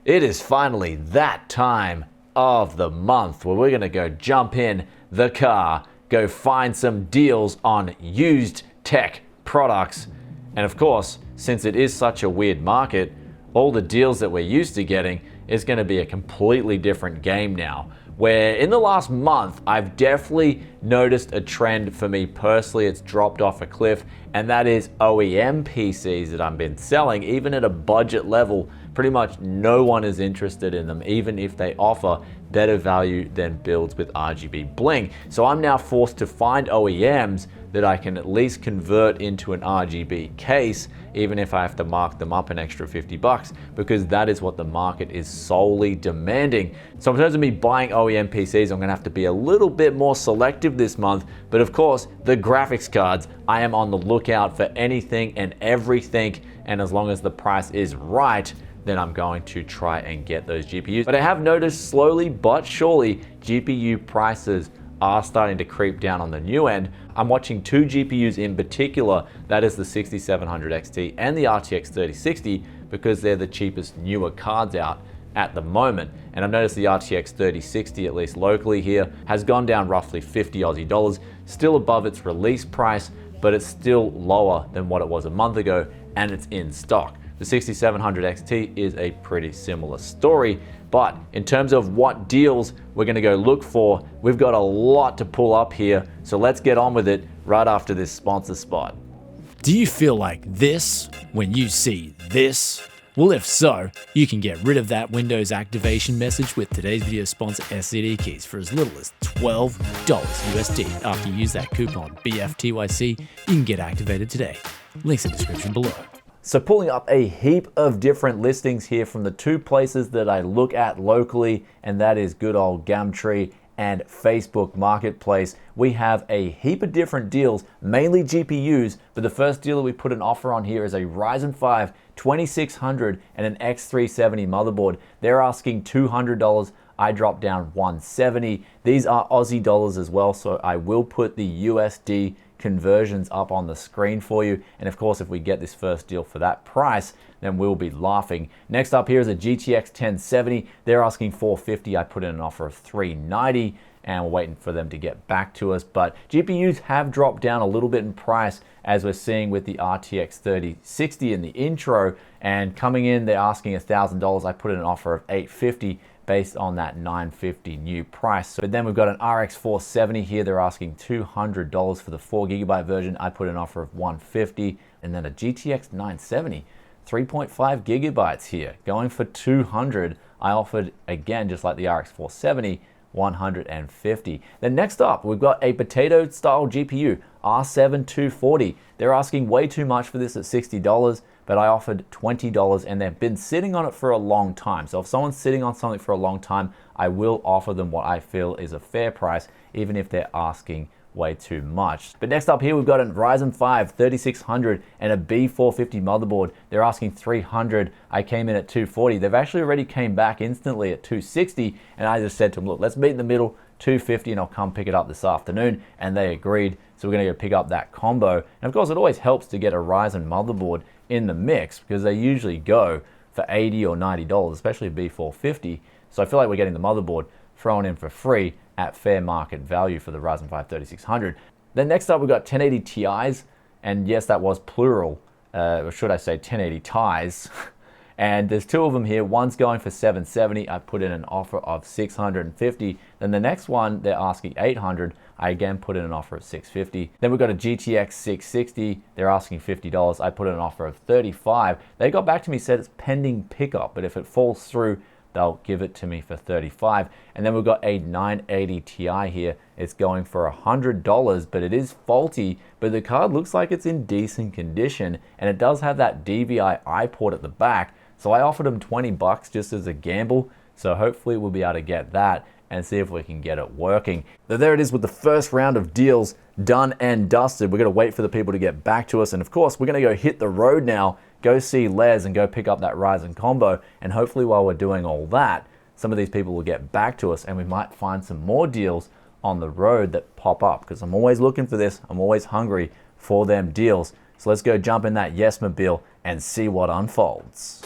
It is finally that time of the month where we're going to go jump in the car, go find some deals on used tech products. And of course, since it is such a weird market, all the deals that we're used to getting is going to be a completely different game now. Where in the last month, I've definitely noticed a trend for me personally. It's dropped off a cliff, and that is OEM PCs that I've been selling, even at a budget level. Pretty much no one is interested in them, even if they offer better value than builds with RGB bling. So I'm now forced to find OEMs that I can at least convert into an RGB case, even if I have to mark them up an extra $50, because that is what the market is solely demanding. So in terms of me buying OEM PCs, I'm gonna have to be a little bit more selective this month. But of course, the graphics cards, I am on the lookout for anything and everything. And as long as the price is right, then I'm going to try and get those GPUs. But I have noticed slowly but surely, GPU prices are starting to creep down on the new end. I'm watching two GPUs in particular, that is the 6700 XT and the RTX 3060, because they're the cheapest newer cards out at the moment. And I've noticed the RTX 3060, at least locally here, has gone down roughly 50 Aussie dollars, still above its release price, but it's still lower than what it was a month ago, and it's in stock. The 6700 XT is a pretty similar story, but in terms of what deals we're gonna go look for, we've got a lot to pull up here, so let's get on with it right after this sponsor spot. Do you feel like this when you see this? Well, if so, you can get rid of that Windows activation message with today's video sponsor SCD Keys for as little as $12 USD. After you use that coupon BFTYC, you can get activated today. Links in the description below. So pulling up a heap of different listings here from the two places that I look at locally, and that is good old Gumtree and Facebook Marketplace. We have a heap of different deals, mainly GPUs, but the first deal that we put an offer on here is a Ryzen 5 2600 and an X370 motherboard. They're asking $200. I dropped down $170. These are Aussie dollars as well, so I will put the USD conversions up on the screen for you. And of course, if we get this first deal for that price, then we'll be laughing. Next up here is a GTX 1070. They're asking $450. I put in an offer of $390, and we're waiting for them to get back to us. But GPUs have dropped down a little bit in price, as we're seeing with the RTX 3060 in the intro. And coming in, they're asking $1,000. I put in an offer of $850. Based on that $950 new price. But then we've got an RX 470 here. They're asking $200 for the 4GB version. I put an offer of $150. And then a GTX 970, 3.5 gigabytes here, going for $200. I offered, again, just like the RX 470, $150. Then next up, we've got a potato style GPU, R7 240. They're asking way too much for this at $60. But I offered $20, and they've been sitting on it for a long time. So if someone's sitting on something for a long time, I will offer them what I feel is a fair price, even if they're asking way too much. But next up here, we've got a Ryzen 5 3600 and a B450 motherboard. They're asking $300. I came in at $240. They've actually already came back instantly at $260, and I just said to them, look, let's meet in the middle, $250, and I'll come pick it up this afternoon. And they agreed. So we're gonna go pick up that combo. And of course, it always helps to get a Ryzen motherboard in the mix, because they usually go for $80 or $90, especially a B450. So I feel like we're getting the motherboard thrown in for free at fair market value for the Ryzen 5 3600. Then next up, we've got 1080 Ti's, and yes, that was plural, or should I say 1080 Ti's. And there's two of them here. One's going for $770. I put in an offer of $650. Then the next one, they're asking $800. I again put in an offer of $650. Then we've got a GTX 660. They're asking $50. I put in an offer of $35. They got back to me, said it's pending pickup, but if it falls through, they'll give it to me for $35. And then we've got a 980 Ti here. It's going for $100, but it is faulty, but the card looks like it's in decent condition, and it does have that DVI port at the back. So I offered them $20 just as a gamble. So hopefully we'll be able to get that and see if we can get it working. So there it is with the first round of deals done and dusted. We're gonna wait for the people to get back to us. And of course, we're gonna go hit the road now, go see Les and go pick up that Ryzen combo. And hopefully while we're doing all that, some of these people will get back to us and we might find some more deals on the road that pop up, because I'm always looking for this. I'm always hungry for them deals. So let's go jump in that Yes-mobile and see what unfolds.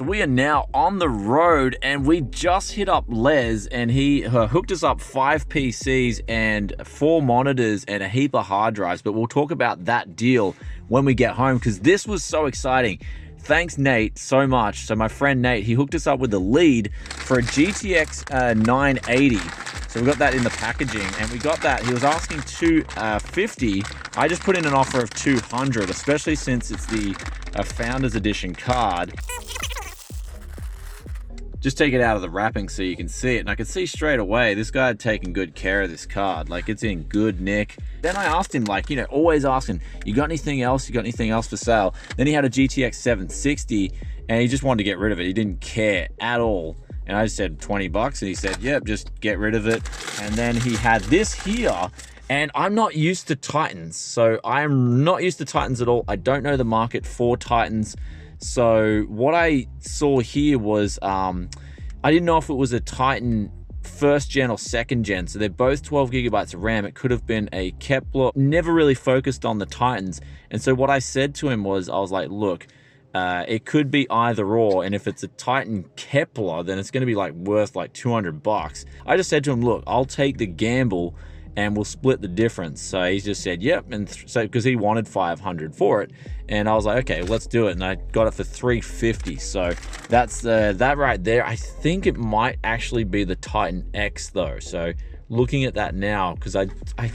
So we are now on the road, and we just hit up Les, and he hooked us up 5 PCs and 4 monitors and a heap of hard drives. But we'll talk about that deal when we get home, because this was so exciting. Thanks, Nate, so much. So my friend Nate, he hooked us up with a lead for a GTX 980. So we got that in the packaging, and we got that. He was asking 250. I just put in an offer of 200, especially since it's the Founders Edition card. Just take it out of the wrapping so you can see it. And I could see straight away, this guy had taken good care of this card. Like, it's in good nick. Then I asked him, like, you know, always asking, you got anything else? You got anything else for sale? Then he had a GTX 760, and he just wanted to get rid of it. He didn't care at all. And I just said 20 bucks, and he said, yep, just get rid of it. And then he had this here, and I'm not used to Titans. So I'm not used to Titans at all. I don't know the market for Titans. So what I saw here was, I didn't know if it was a Titan 1st gen or 2nd gen. So they're both 12 gigabytes of RAM. It could have been a Kepler. Never really focused on the Titans. And so what I said to him was, I was like, look, it could be either or. And if it's a Titan Kepler, then it's going to be like worth like 200 bucks. I just said to him, look, I'll take the gamble and we'll split the difference. So he just said, yep. And so, because he wanted 500 for it. And I was like, okay, let's do it. And I got it for 350. So that's that right there. I think it might actually be the Titan X though. So looking at that now, because I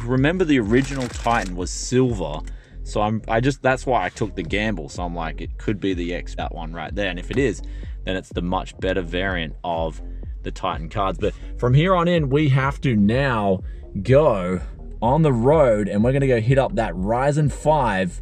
remember the original Titan was silver. So that's why I took the gamble. So I'm like, it could be the X, that one right there. And if it is, then it's the much better variant of the Titan cards. But from here on in, we have to now go on the road, and we're going to go hit up that Ryzen 5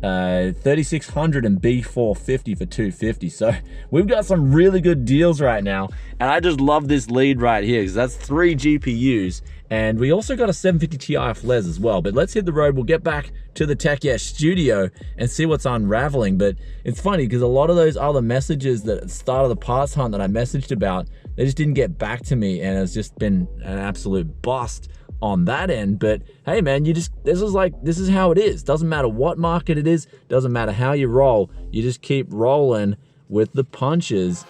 3600 and B450 for 250. So we've got some really good deals right now, and I just love this lead right here because that's 3 GPUs, and we also got a 750 Ti off Les as well. But let's hit the road. We'll get back to the Tech Yes studio and see what's unraveling. But it's funny because a lot of those other messages that at the start of the parts hunt that I messaged about, they just didn't get back to me, and it's just been an absolute bust on that end. But hey man, this is how it is. Doesn't matter what market it is, doesn't matter how you roll, you just keep rolling with the punches.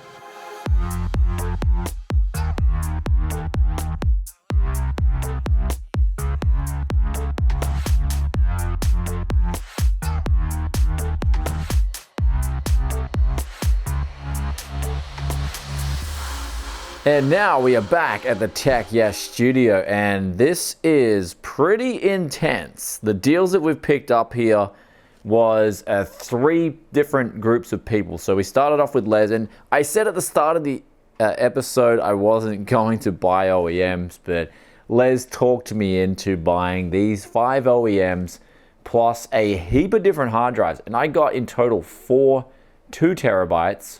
And now we are back at the Tech Yes studio, and this is pretty intense. The deals that we've picked up here was 3 different groups of people. So we started off with Les, and I said at the start of the episode I wasn't going to buy OEMs, but Les talked me into buying these 5 OEMs plus a heap of different hard drives. And I got in total 4 2 terabytes.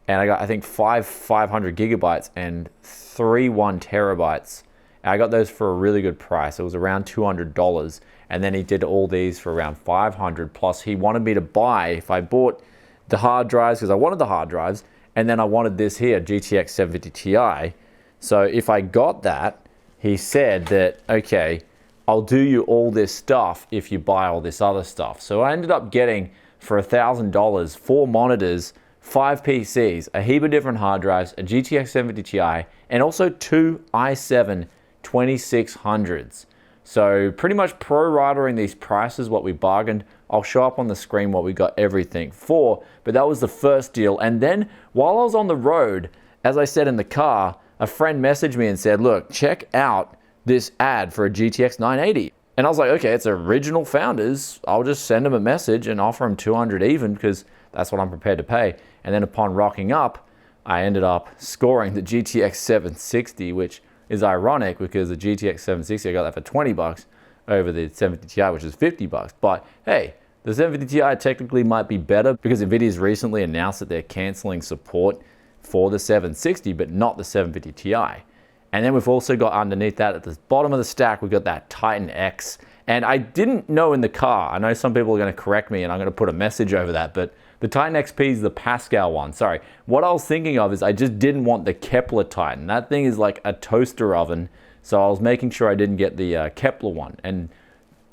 And I got, I think, 500 gigabytes and 3 1 terabytes. And I got those for a really good price. It was around $200. And then he did all these for around $500. Plus, he wanted me to buy, if I bought the hard drives, because I wanted the hard drives, and then I wanted this here, GTX 750 Ti. So if I got that, he said that, okay, I'll do you all this stuff if you buy all this other stuff. So I ended up getting, for $1,000, 4 monitors, 5 PCs, a heap of different hard drives, a GTX 750 Ti, and also 2 i7 2600s. So pretty much pro-ratering these prices, what we bargained. I'll show up on the screen what we got everything for, but that was the first deal. And then while I was on the road, as I said in the car, a friend messaged me and said, look, check out this ad for a GTX 980. And I was like, okay, it's original Founders. I'll just send them a message and offer them 200 even, because that's what I'm prepared to pay. And then upon rocking up, I ended up scoring the GTX 760, which is ironic because the GTX 760, I got that for 20 bucks over the 750 Ti, which is 50 bucks. But hey, the 750 Ti technically might be better because NVIDIA's recently announced that they're canceling support for the 760, but not the 750 Ti. And then we've also got underneath that at the bottom of the stack, we've got that Titan X. And I didn't know in the car, I know some people are going to correct me and I'm going to put a message over that, but the Titan XP is the Pascal one. Sorry. What I was thinking of is I just didn't want the Kepler Titan. That thing is like a toaster oven. So I was making sure I didn't get the Kepler one. And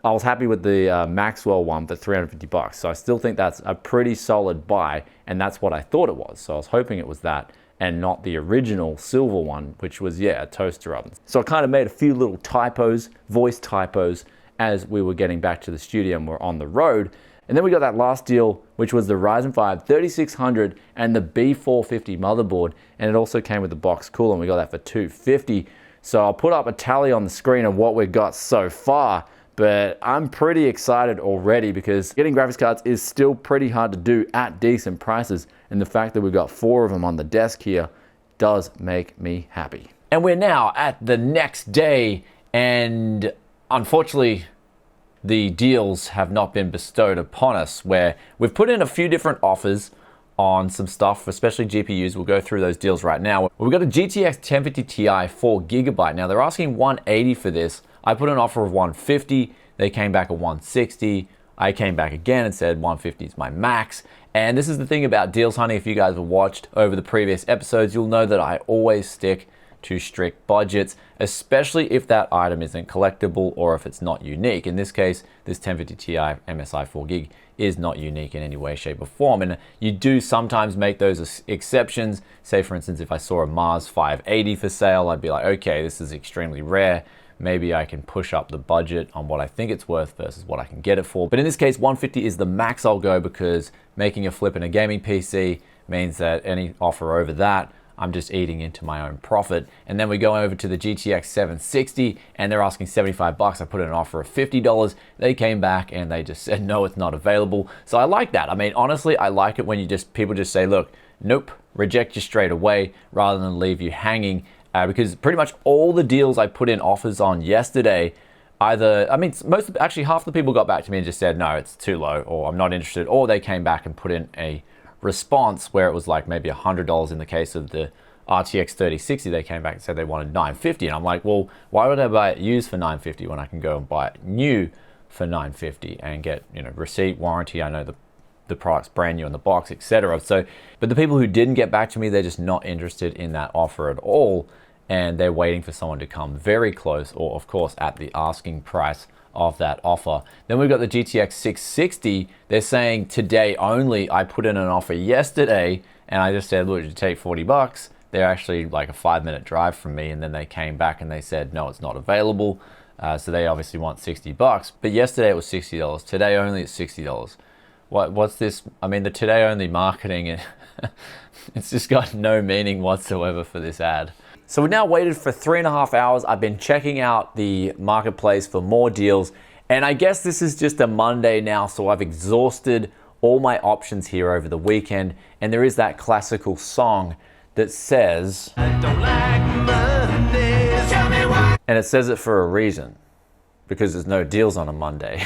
I was happy with the Maxwell one for 350 bucks. So I still think that's a pretty solid buy, and that's what I thought it was. So I was hoping it was that and not the original silver one, which was, yeah, a toaster oven. So I kind of made a few little typos, voice typos, as we were getting back to the studio and we're on the road. And then we got that last deal, which was the Ryzen 5 3600 and the B450 motherboard. And it also came with the box cooler, and we got that for $250. So I'll put up a tally on the screen of what we've got so far. But I'm pretty excited already because getting graphics cards is still pretty hard to do at decent prices. And the fact that we've got 4 of them on the desk here does make me happy. And we're now at the next day, and unfortunately, the deals have not been bestowed upon us, where we've put in a few different offers on some stuff, especially GPUs. We'll go through those deals right now. We've got a GTX 1050 Ti 4GB. Now they're asking $180 for this. I put an offer of $150. They came back at $160. I came back again and said $150 is my max. And this is the thing about deals hunting. If you guys have watched over the previous episodes, you'll know that I always stick to strict budgets, especially if that item isn't collectible or if it's not unique. In this case, this 1050 Ti MSI 4GB is not unique in any way, shape, or form. And you do sometimes make those exceptions. Say, for instance, if I saw a Mars 580 for sale, I'd be like, okay, this is extremely rare. Maybe I can push up the budget on what I think it's worth versus what I can get it for. But in this case, $150 is the max I'll go, because making a flip in a gaming PC means that any offer over that, I'm just eating into my own profit. And then we go over to the GTX 760 and they're asking 75 bucks. I put in an offer of $50. They came back and they just said, no, it's not available. So I like that. I mean, honestly, I like it when people just say, look, nope, reject you straight away rather than leave you hanging. Because pretty much all the deals I put in offers on yesterday, actually half the people got back to me and just said, no, it's too low, or I'm not interested, or they came back and put in a response where it was like maybe $100. In the case of the RTX 3060, they came back and said they wanted $950, and I'm like, well, why would I buy it used for $950 when I can go and buy it new for $950 and get, receipt, warranty? I know the product's brand new in the box, etc. So, but the people who didn't get back to me, they're just not interested in that offer at all, and they're waiting for someone to come very close, or of course at the asking price of that offer. Then we've got the GTX 660. They're saying today only. I put in an offer yesterday and I just said, look, you take 40 bucks. They're actually like a 5-minute drive from me, and then they came back and they said, no, it's not available. So they obviously want 60 bucks. But yesterday it was $60. Today only it's $60. What's this? I mean, the today only marketing, it's just got no meaning whatsoever for this ad. So we've now waited for 3.5 hours. I've been checking out the marketplace for more deals, and I guess this is just a Monday now, so I've exhausted all my options here over the weekend. And there is that classical song that says, I don't like Mondays, tell me why. And it says it for a reason, because there's no deals on a Monday.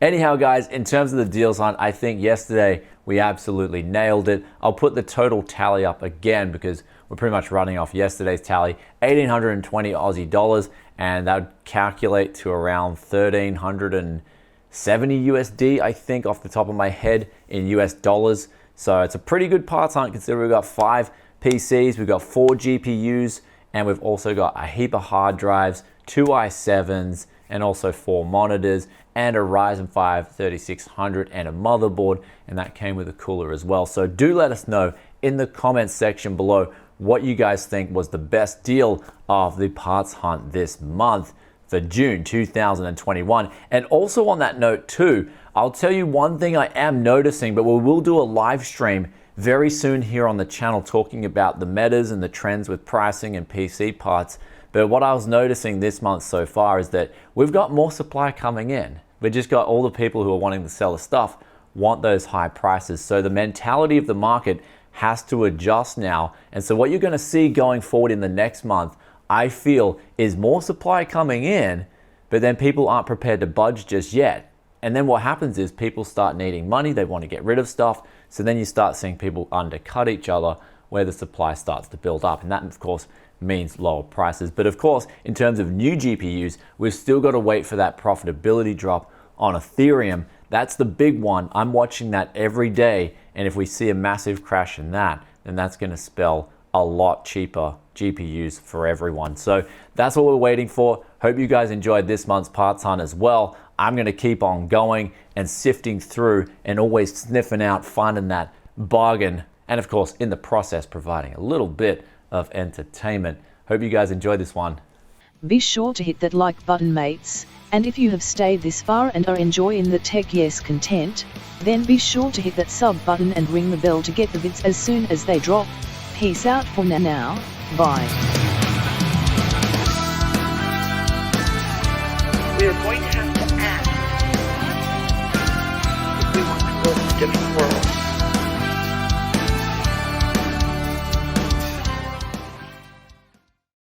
Anyhow, guys, in terms of the deals hunt, I think yesterday we absolutely nailed it. I'll put the total tally up again because we're pretty much running off yesterday's tally, 1,820 Aussie dollars, and that would calculate to around 1,370 USD, I think, off the top of my head in US dollars. So it's a pretty good parts hunt, considering we've got 5 PCs, we've got 4 GPUs, and we've also got a heap of hard drives, 2 i7s, and also 4 monitors, and a Ryzen 5 3600 and a motherboard, and that came with a cooler as well. So do let us know in the comments section below what you guys think was the best deal of the parts hunt this month for June 2021. And also on that note too, I'll tell you one thing I am noticing, but we will do a live stream very soon here on the channel talking about the metas and the trends with pricing and PC parts. But what I was noticing this month so far is that we've got more supply coming in. We've just got all the people who are wanting to sell the stuff want those high prices. So the mentality of the market has to adjust now. And so what you're going to see going forward in the next month, I feel, is more supply coming in, but then people aren't prepared to budge just yet. And then what happens is people start needing money. They want to get rid of stuff. So then you start seeing people undercut each other where the supply starts to build up. And that, of course, means lower prices. But of course, in terms of new GPUs, we've still got to wait for that profitability drop on Ethereum. That's the big one. I'm watching that every day. And if we see a massive crash in that, then that's going to spell a lot cheaper GPUs for everyone. So that's what we're waiting for. Hope you guys enjoyed this month's parts hunt as well. I'm gonna keep on going and sifting through and always sniffing out, finding that bargain, and of course, in the process, providing a little bit of entertainment. Hope you guys enjoyed this one. Be sure to hit that like button, mates, and if you have stayed this far and are enjoying the Tech Yes content, then be sure to hit that sub button and ring the bell to get the vids as soon as they drop. Peace out for now, bye. We are going to